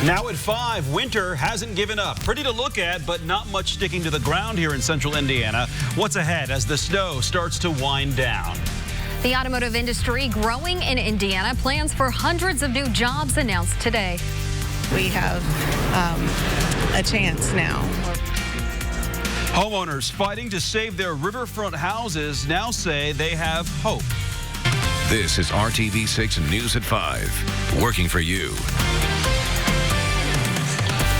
Now at 5, winter hasn't given up. Pretty to look at, but not much sticking to the ground here in central Indiana. What's ahead as the snow starts to wind down? The automotive industry growing in Indiana. Plans for hundreds of new jobs announced today. We have a chance now. Homeowners fighting to save their riverfront houses now say they have hope. This is RTV6 News at 5, working for you.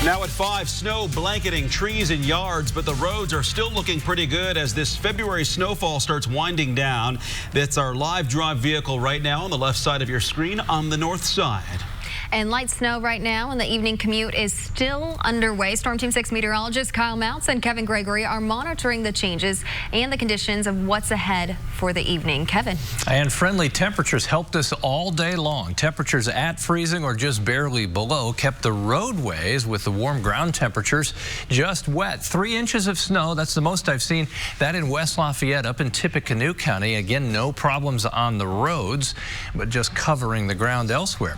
Now at 5, snow blanketing trees and yards, but the roads are still looking pretty good as this February snowfall starts winding down. That's our live drive vehicle right now on the left side of your screen on the north side. And light snow right now, and the evening commute is still underway. Storm Team 6 meteorologists Kyle Mounts and Kevin Gregory are monitoring the changes and the conditions of what's ahead for the evening. Kevin. And friendly temperatures helped us all day long. Temperatures at freezing or just barely below kept the roadways with the warm ground temperatures just wet. 3 inches of snow, that's the most I've seen. That in West Lafayette, up in Tippecanoe County. Again, no problems on the roads, but just covering the ground elsewhere.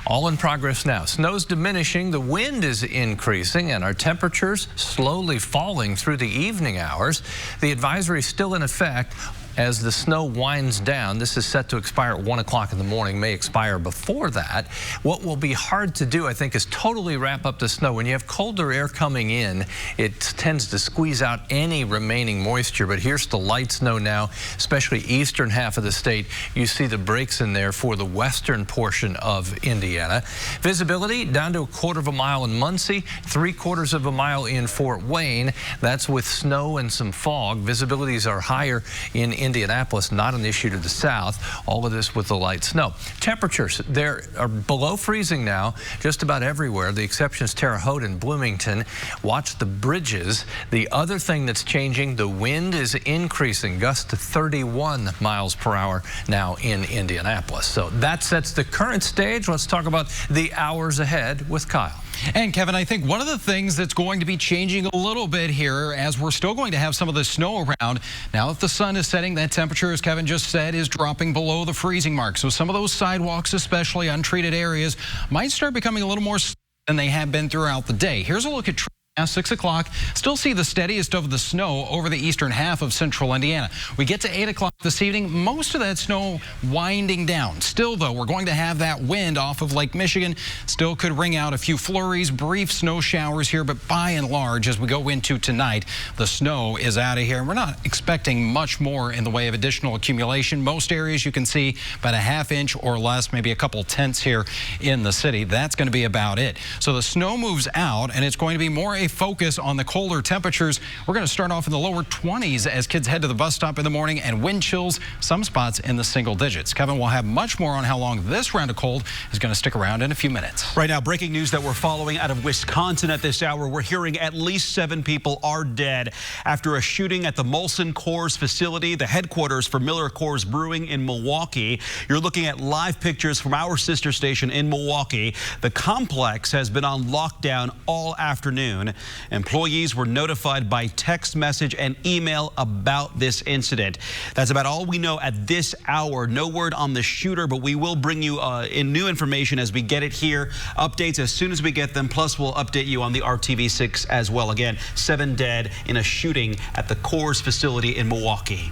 All in progress now. Snow's diminishing, the wind is increasing, and our temperatures slowly falling through the evening hours. The advisory is still in effect as the snow winds down. This is set to expire at 1 o'clock in the morning, may expire before that. What will be hard to do, I think, is totally wrap up the snow. When you have colder air coming in, it tends to squeeze out any remaining moisture. But here's the light snow now, especially eastern half of the state. You see the breaks in there for the western portion of Indiana. Visibility down to 1/4 mile in Muncie, 3/4 mile in Fort Wayne. That's with snow and some fog. Visibilities are higher in Indianapolis, not an issue to the south. All of this with the light snow. Temperatures, they are below freezing now just about everywhere. The exception is Terre Haute and Bloomington. Watch the bridges. The other thing that's changing, the wind is increasing, gusts to 31 miles per hour now in Indianapolis. So that sets the current stage. Let's talk about the hours ahead with Kyle. And Kevin, I think one of the things that's going to be changing a little bit here, as we're still going to have some of the snow around, now that the sun is setting, that temperature, as Kevin just said, is dropping below the freezing mark. So some of those sidewalks, especially untreated areas, might start becoming a little more than they have been throughout the day. Here's a look at now 6 o'clock. Still see the steadiest of the snow over the eastern half of central Indiana. We get to 8 o'clock this evening, most of that snow winding down. Still, though, we're going to have that wind off of Lake Michigan. Still could ring out a few flurries, brief snow showers here, but by and large, as we go into tonight, the snow is out of here. We're not expecting much more in the way of additional accumulation. Most areas you can see about a ½ inch or less, maybe a couple tenths here in the city. That's going to be about it. So the snow moves out, and it's going to be more a focus on the colder temperatures. We're going to start off in the lower 20s as kids head to the bus stop in the morning, and wind chills, some spots in the single digits. Kevin will have much more on how long this round of cold is going to stick around in a few minutes. Right now, breaking news that we're following out of Wisconsin at this hour. We're hearing at least 7 people are dead after a shooting at the Molson Coors facility, the headquarters for Miller Coors Brewing in Milwaukee. You're looking at live pictures from our sister station in Milwaukee. The complex has been on lockdown all afternoon. Employees were notified by text message and email about this incident. That's about all we know at this hour. No word on the shooter, but we will bring you in new information as we get it here. Updates as soon as we get them. Plus, we'll update you on the RTV6 as well. Again, 7 dead in a shooting at the Coors facility in Milwaukee.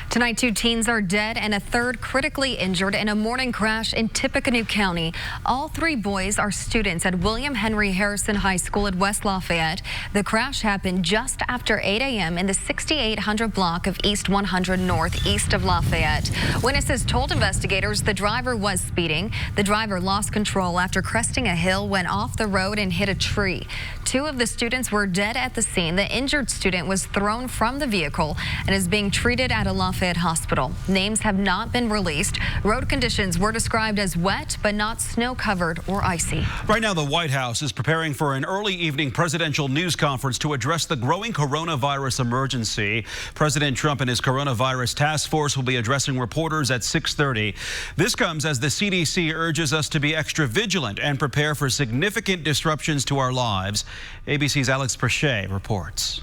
Tonight, 2 teens are dead and a 3rd critically injured in a morning crash in Tippecanoe County. All 3 boys are students at William Henry Harrison High School at West Lafayette. The crash happened just after 8 a.m. in the 6800 block of East 100 North, east of Lafayette. Witnesses told investigators the driver was speeding. The driver lost control after cresting a hill, went off the road and hit a tree. 2 of the students were dead at the scene. The injured student was thrown from the vehicle and is being treated at a Lafayette hospital. Names have not been released. Road conditions were described as wet, but not snow-covered or icy. Right now, the White House is preparing for an early evening presidential news conference to address the growing coronavirus emergency. President Trump and his coronavirus task force will be addressing reporters at 6:30. This comes as the CDC urges us to be extra vigilant and prepare for significant disruptions to our lives. ABC's Alex Perche reports.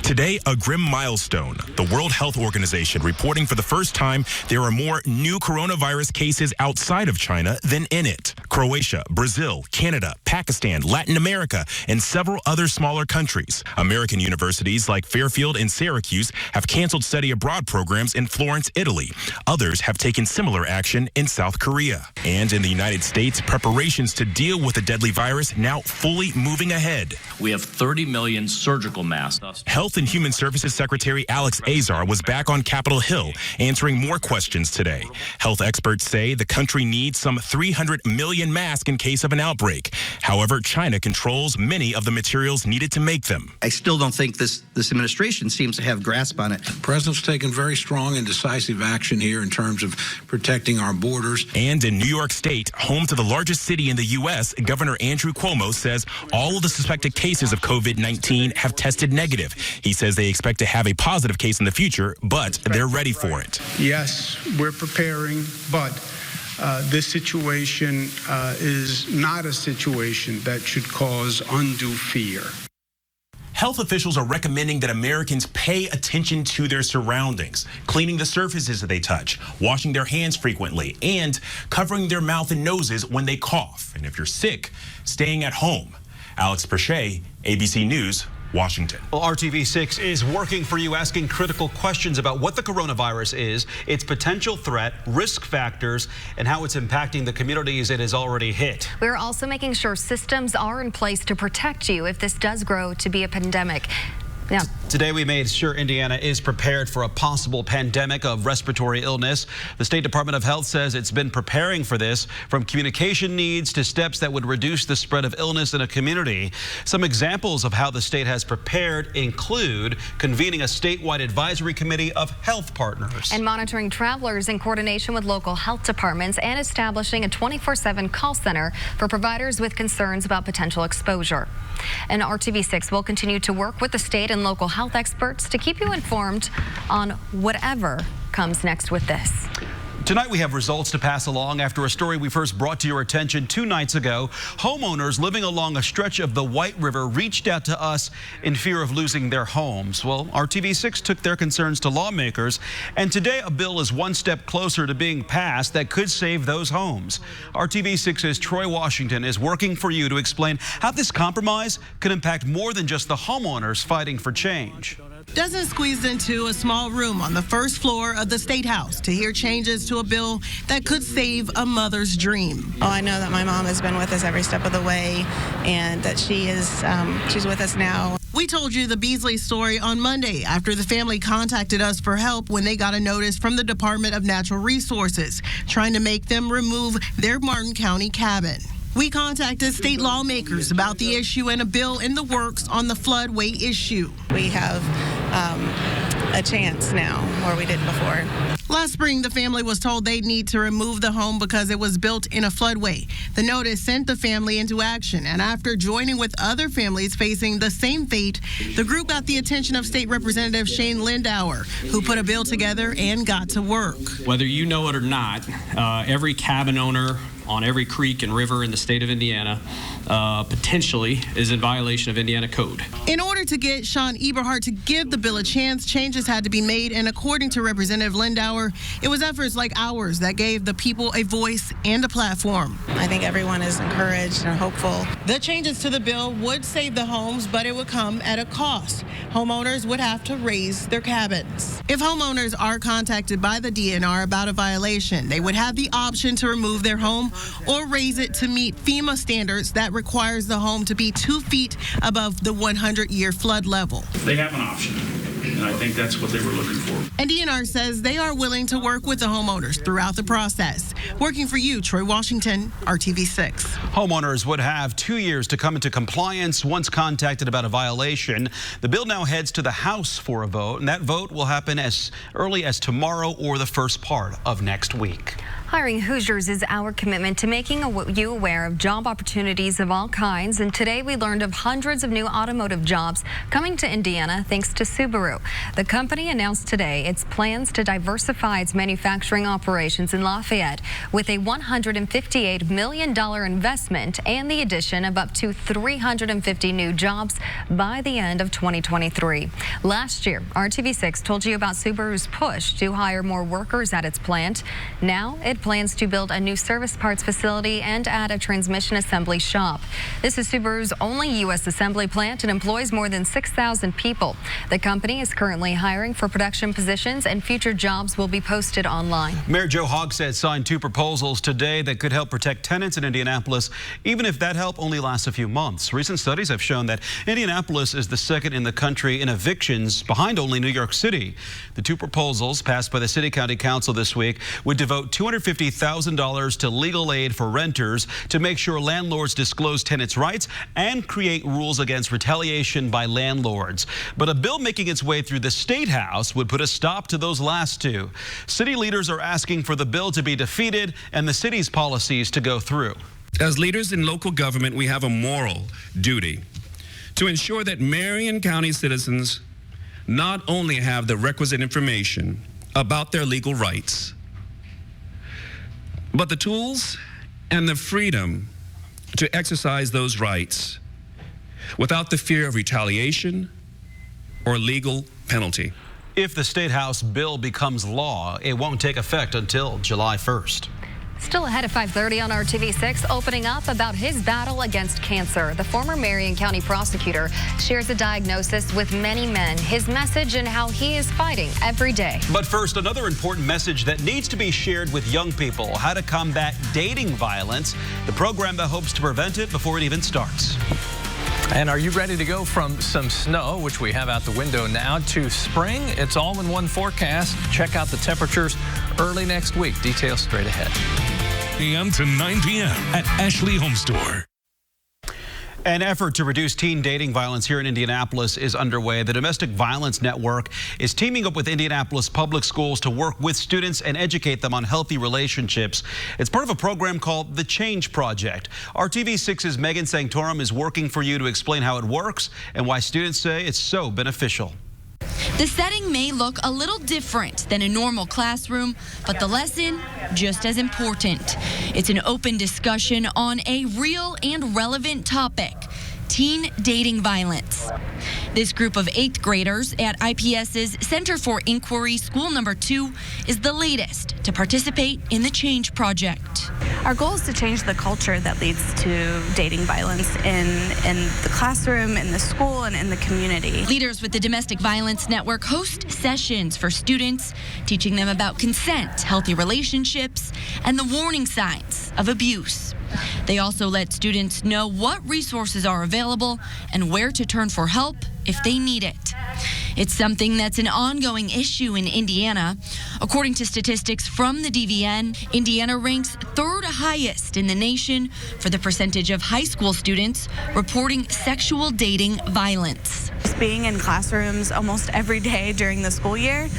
Today, a grim milestone. The World Health Organization reporting for the first time there are more new coronavirus cases outside of China than in it. Croatia, Brazil, Canada, Pakistan, Latin America, and several other smaller countries. American universities like Fairfield and Syracuse have canceled study abroad programs in Florence, Italy. Others have taken similar action in South Korea. And in the United States, preparations to deal with the deadly virus now fully moving ahead. We have 30 million surgical masks. Health and Human Services Secretary Alex Azar was back on Capitol Hill answering more questions today. Health experts say the country needs some 300 million masks in case of an outbreak. However, China controls many of the materials needed to make them. I still don't think this administration seems to have grasp on it. The president's taken very strong and decisive action here in terms of protecting our borders. And in New York State, home to the largest city in the U.S., Governor Andrew Cuomo says all of the suspected cases of COVID-19 have tested negative. He says they expect to have a positive case in the future, but they're ready for it. Yes, we're preparing, but this situation is not a situation that should cause undue fear. Health officials are recommending that Americans pay attention to their surroundings, cleaning the surfaces that they touch, washing their hands frequently, and covering their mouth and noses when they cough. And if you're sick, staying at home. Alex Perche, ABC News, Washington. Well, RTV6 is working for you, asking critical questions about what the coronavirus is, its potential threat, risk factors, and how it's impacting the communities it has already hit. We're also making sure systems are in place to protect you if this does grow to be a pandemic. Yeah. Today we made sure Indiana is prepared for a possible pandemic of respiratory illness. The State Department of Health says it's been preparing for this, from communication needs to steps that would reduce the spread of illness in a community. Some examples of how the state has prepared include convening a statewide advisory committee of health partners. And monitoring travelers in coordination with local health departments and establishing a 24/7 call center for providers with concerns about potential exposure. And RTV6 will continue to work with the state and local health experts to keep you informed on whatever comes next with this. Tonight we have results to pass along after a story we first brought to your attention 2 nights ago. Homeowners living along a stretch of the White River reached out to us in fear of losing their homes. Well, RTV6 took their concerns to lawmakers, and today a bill is one step closer to being passed that could save those homes. RTV6's Troy Washington is working for you to explain how this compromise could impact more than just the homeowners fighting for change. Doesn't squeeze into a small room on the first floor of the State House to hear changes to a bill that could save a mother's dream. Oh, I know that my mom has been with us every step of the way, and that she's with us now. We told you the Beasley story on Monday after the family contacted us for help when they got a notice from the Department of Natural Resources trying to make them remove their Martin County cabin. We contacted state lawmakers about the issue and a bill in the works on the floodway issue. We have a chance now where we didn't before. Last spring, the family was told they'd need to remove the home because it was built in a floodway. The notice sent the family into action, and after joining with other families facing the same fate, the group got the attention of State Representative Shane Lindauer, who put a bill together and got to work. Whether you know it or not, every cabin owner on every creek and river in the state of Indiana potentially is in violation of Indiana code. In order to get Sean Eberhardt to give the bill a chance, changes had to be made, and according to Representative Lindauer, it was efforts like ours that gave the people a voice and a platform. I think everyone is encouraged and hopeful. The changes to the bill would save the homes, but it would come at a cost. Homeowners would have to raise their cabins. If homeowners are contacted by the DNR about a violation, they would have the option to remove their home or raise it to meet FEMA standards that requires the home to be 2 feet above the 100-year flood level. They have an option, and I think that's what they were looking for. And DNR says they are willing to work with the homeowners throughout the process. Working for you, Troy Washington, RTV6. Homeowners would have 2 years to come into compliance once contacted about a violation. The bill now heads to the House for a vote, and that vote will happen as early as tomorrow or the first part of next week. Hiring Hoosiers is our commitment to making you aware of job opportunities of all kinds. And today we learned of hundreds of new automotive jobs coming to Indiana thanks to Subaru. The company announced today its plans to diversify its manufacturing operations in Lafayette with a $158 million investment and the addition of up to 350 new jobs by the end of 2023. Last year, RTV6 told you about Subaru's push to hire more workers at its plant. Now it plans to build a new service parts facility and add a transmission assembly shop. This is Subaru's only U.S. assembly plant and employs more than 6,000 people. The company is currently hiring for production positions, and future jobs will be posted online. Mayor Joe Hogsett signed 2 proposals today that could help protect tenants in Indianapolis, even if that help only lasts a few months. Recent studies have shown that Indianapolis is the second in the country in evictions, behind only New York City. The 2 proposals passed by the City County Council this week would devote $250,000 to legal aid for renters to make sure landlords disclose tenants' rights and create rules against retaliation by landlords. But a bill making its way through the State House would put a stop to those last 2. City leaders are asking for the bill to be defeated and the city's policies to go through. As leaders in local government, we have a moral duty to ensure that Marion County citizens not only have the requisite information about their legal rights, but the tools and the freedom to exercise those rights without the fear of retaliation or legal penalty. If the State House bill becomes law, it won't take effect until July 1st. Still ahead at 5:30 on RTV6, opening up about his battle against cancer. The former Marion County prosecutor shares a diagnosis with many men, his message and how he is fighting every day. But first, another important message that needs to be shared with young people: how to combat dating violence, the program that hopes to prevent it before it even starts. And are you ready to go from some snow, which we have out the window now, to spring? It's all in one forecast. Check out the temperatures early next week. Details straight ahead. a.m. to 9 p.m. at Ashley Home Store. An effort to reduce teen dating violence here in Indianapolis is underway. The Domestic Violence Network is teaming up with Indianapolis Public Schools to work with students and educate them on healthy relationships. It's part of a program called The Change Project. RTV6's Megan Sanctorum is working for you to explain how it works and why students say it's so beneficial. The setting may look a little different than a normal classroom, but the lesson just as important. It's an open discussion on a real and relevant topic: teen dating violence. This group of 8th graders at IPS's Center for Inquiry School Number 2 is the latest to participate in the Change Project. Our goal is to change the culture that leads to dating violence in the classroom, in the school, and in the community. Leaders with the Domestic Violence Network host sessions for students, teaching them about consent, healthy relationships, and the warning signs of abuse. They also let students know what resources are available and where to turn for help if they need it. It's something that's an ongoing issue in Indiana. According to statistics from the DVN, Indiana ranks 3rd highest in the nation for the percentage of high school students reporting sexual dating violence. Being in classrooms almost every day during the school year,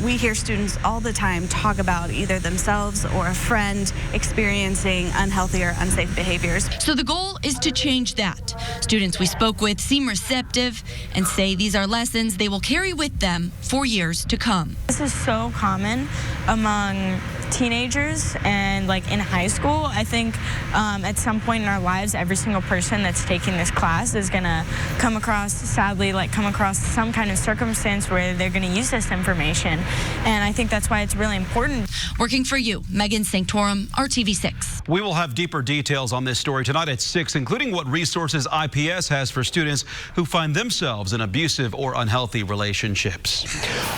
we hear students all the time talk about either themselves or a friend experiencing unhealthy or unsafe behaviors. So the goal is to change that. Students we spoke with seem receptive and say these are lessons they will carry with them for years to come. This is so common among teenagers and like in high school. I think at some point in our lives, every single person that's taking this class is gonna come across some kind of circumstance where they're gonna use this information. And I think that's why it's really important. Working for you, Megan Sanctorum, RTV6. We will have deeper details on this story tonight at 6, including what resources IPS has for students who find themselves in abusive or unhealthy relationships.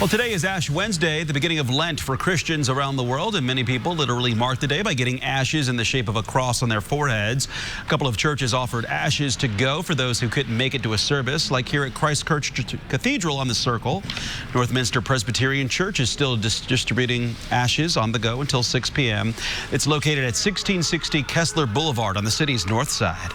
Well, today is Ash Wednesday, the beginning of Lent for Christians around the world, and many people literally mark the day by getting ashes in the shape of a cross on their foreheads. A couple of churches offered ashes to go for those who couldn't make it to a service, like here at Christ Cathedral on the Circle. Northminster Presbyterian Church is still distributing ashes on the go until 6 p.m. It's located at 1660 Kessler Boulevard on the city's north side.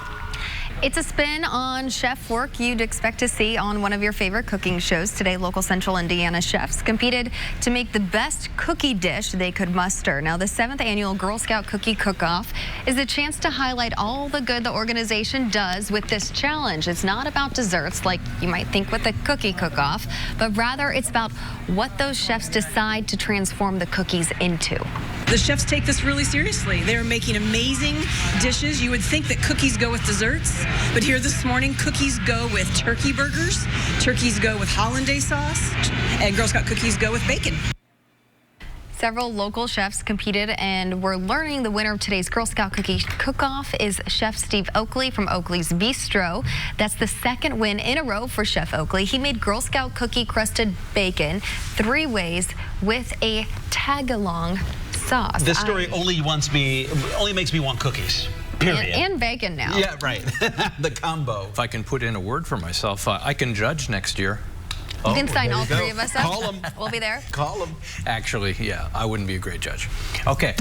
It's a spin on chef work you'd expect to see on one of your favorite cooking shows. Today, local Central Indiana chefs competed to make the best cookie dish they could muster. Now, the 7th annual Girl Scout Cookie Cook-Off is a chance to highlight all the good the organization does with this challenge. It's not about desserts like you might think with a cookie cook-off, but rather it's about what those chefs decide to transform the cookies into. The chefs take this really seriously. They're making amazing dishes. You would think that cookies go with desserts, but here this morning, cookies go with turkey burgers, turkeys go with hollandaise sauce, and Girl Scout cookies go with bacon. Several local chefs competed, and we're learning the winner of today's Girl Scout Cookie Cook-Off is Chef Steve Oakley from Oakley's Bistro. That's the second win in a row for Chef Oakley. He made Girl Scout cookie crusted bacon 3 ways with a tag-along sauce. This story only makes me want cookies. Period. And bacon now. Yeah, right. The combo. If I can put in a word for myself, I can judge next year. You can sign all 3 of us up. Call them. We'll be there. Call them. Actually, yeah, I wouldn't be a great judge. Okay,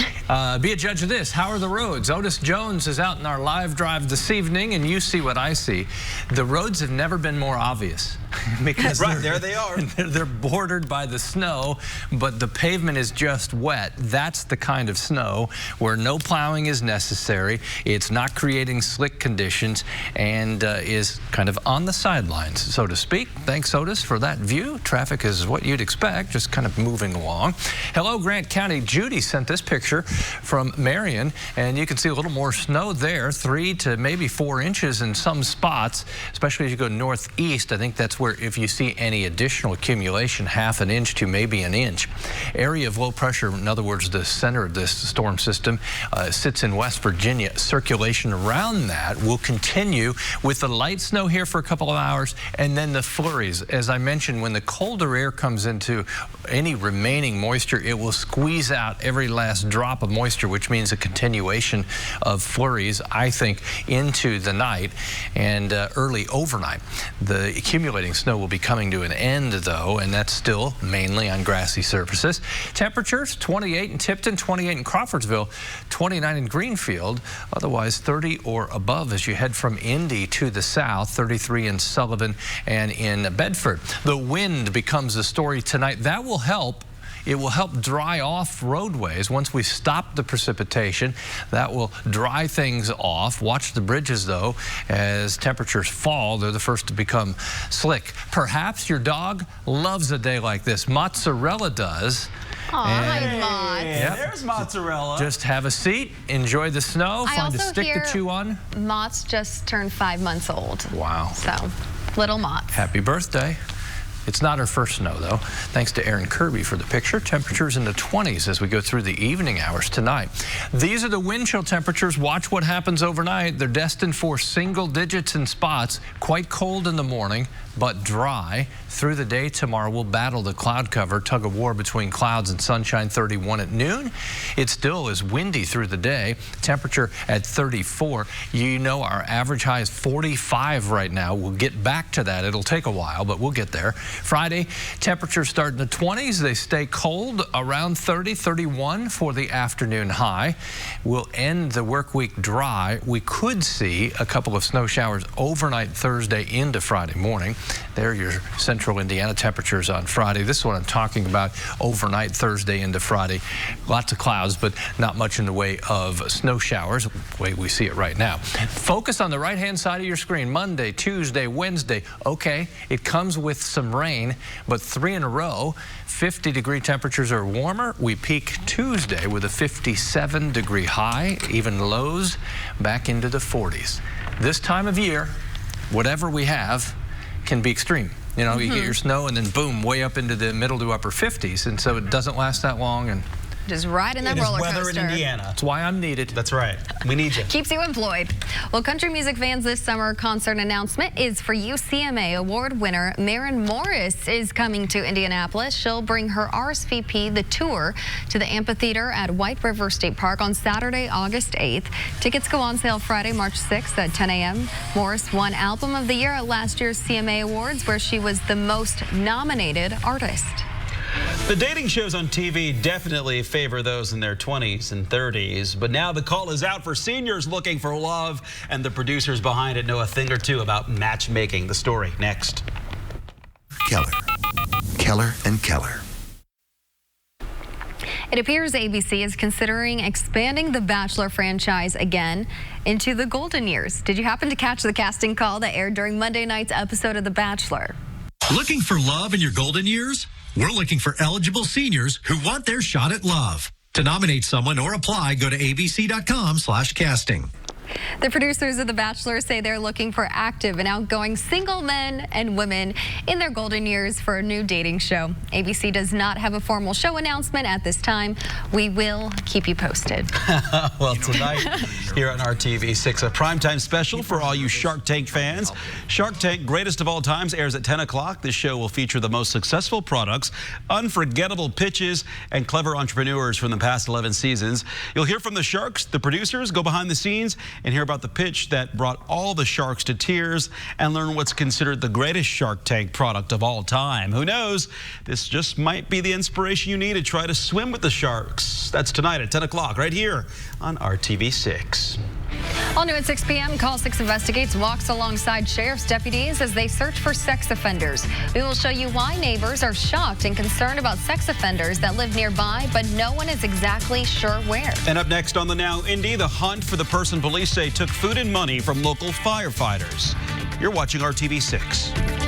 be a judge of this. How are the roads? Otis Jones is out in our live drive this evening, and you see what I see. The roads have never been more obvious. Because right, there they are. They're bordered by the snow, but the pavement is just wet. That's the kind of snow where no plowing is necessary. It's not creating slick conditions and is kind of on the sidelines, so to speak. Thanks, Otis, for that view. Traffic is what you'd expect, just kind of moving along. Hello, Grant County. Judy sent this picture from Marion, and you can see a little more snow there, 3 to maybe 4 inches in some spots, especially as you go northeast. I think that's where if you see any additional accumulation, 1/2 inch to maybe 1 inch. Area of low pressure, in other words, the center of this storm system, sits in West Virginia. Circulation around that will continue with the light snow here for a couple of hours and then the flurries. As I mentioned, when the colder air comes into any remaining moisture, it will squeeze out every last drop of moisture, which means a continuation of flurries, I think, into the night and early overnight. The accumulating snow will be coming to an end, though, and that's still mainly on grassy surfaces. Temperatures, 28 in Tipton, 28 in Crawfordsville, 29 in Greenfield, otherwise 30 or above as you head from Indy to the south, 33 in Sullivan and in Bedford. The wind becomes the story tonight. That will help. It will help dry off roadways. Once we stop the precipitation, that will dry things off. Watch the bridges, though, as temperatures fall. They're the first to become slick. Perhaps your dog loves a day like this. Mozzarella does. Hi, Mott. Yep. There's Mozzarella. Just have a seat, enjoy the snow, find a stick to chew on. Mott's just turned 5 months old. Wow. So, little Mott. Happy birthday. It's not her first snow, though. Thanks to Aaron Kirby for the picture. Temperatures in the 20s as we go through the evening hours tonight. These are the wind chill temperatures. Watch what happens overnight. They're destined for single digits in spots. Quite cold in the morning, but dry. Through the day tomorrow, we'll battle the cloud cover, tug of war between clouds and sunshine, 31 at noon. It still is windy through the day. Temperature at 34. You know our average high is 45 right now. We'll get back to that. It'll take a while, but we'll get there. Friday, temperatures start in the 20s. They stay cold around 30, 31 for the afternoon high. We'll end the work week dry. We could see a couple of snow showers overnight Thursday into Friday morning. There are your central Indiana temperatures on Friday. This is what I'm talking about overnight Thursday into Friday. Lots of clouds, but not much in the way of snow showers, the way we see it right now. Focus on the right-hand side of your screen. Monday, Tuesday, Wednesday. Okay, it comes with some rain, but 3 in a row. 50-degree temperatures are warmer. We peak Tuesday with a 57-degree high, even lows back into the 40s. This time of year, whatever we have can be extreme. You know, you get your snow and then boom, way up into the middle to upper 50s, and so it doesn't last that long. And just riding that roller coaster. Weather in Indiana. That's why I'm needed. That's right. We need you. Keeps you employed. Well, country music fans, this summer concert announcement is for you. CMA Award winner Maren Morris is coming to Indianapolis. She'll bring her RSVP, The Tour, to the amphitheater at White River State Park on Saturday, August 8th. Tickets go on sale Friday, March 6th at 10 a.m. Morris won Album of the Year at last year's CMA Awards, where she was the most nominated artist. The dating shows on TV definitely favor those in their 20s and 30s, but now the call is out for seniors looking for love, and the producers behind it know a thing or two about matchmaking. The story next. Keller and Keller. It appears ABC is considering expanding the Bachelor franchise again into the golden years. Did you happen to catch the casting call that aired during Monday night's episode of The Bachelor? Looking for love in your golden years? We're looking for eligible seniors who want their shot at love. To nominate someone or apply, go to abc.com/casting. The producers of The Bachelor say they're looking for active and outgoing single men and women in their golden years for a new dating show. ABC does not have a formal show announcement at this time. We will keep you posted. Well, tonight here on RTV6, a primetime special for all you Shark Tank fans. Shark Tank Greatest of All Times airs at 10 o'clock. This show will feature the most successful products, unforgettable pitches, and clever entrepreneurs from the past 11 seasons. You'll hear from the Sharks, the producers, go behind the scenes, and hear about the pitch that brought all the Sharks to tears and learn what's considered the greatest Shark Tank product of all time. Who knows? This just might be the inspiration you need to try to swim with the Sharks. That's tonight at 10 o'clock right here on RTV6. All new at 6 p.m., Call 6 Investigates walks alongside sheriff's deputies as they search for sex offenders. We will show you why neighbors are shocked and concerned about sex offenders that live nearby, but no one is exactly sure where. And up next on the Now Indy, the hunt for the person police say took food and money from local firefighters. You're watching RTV6.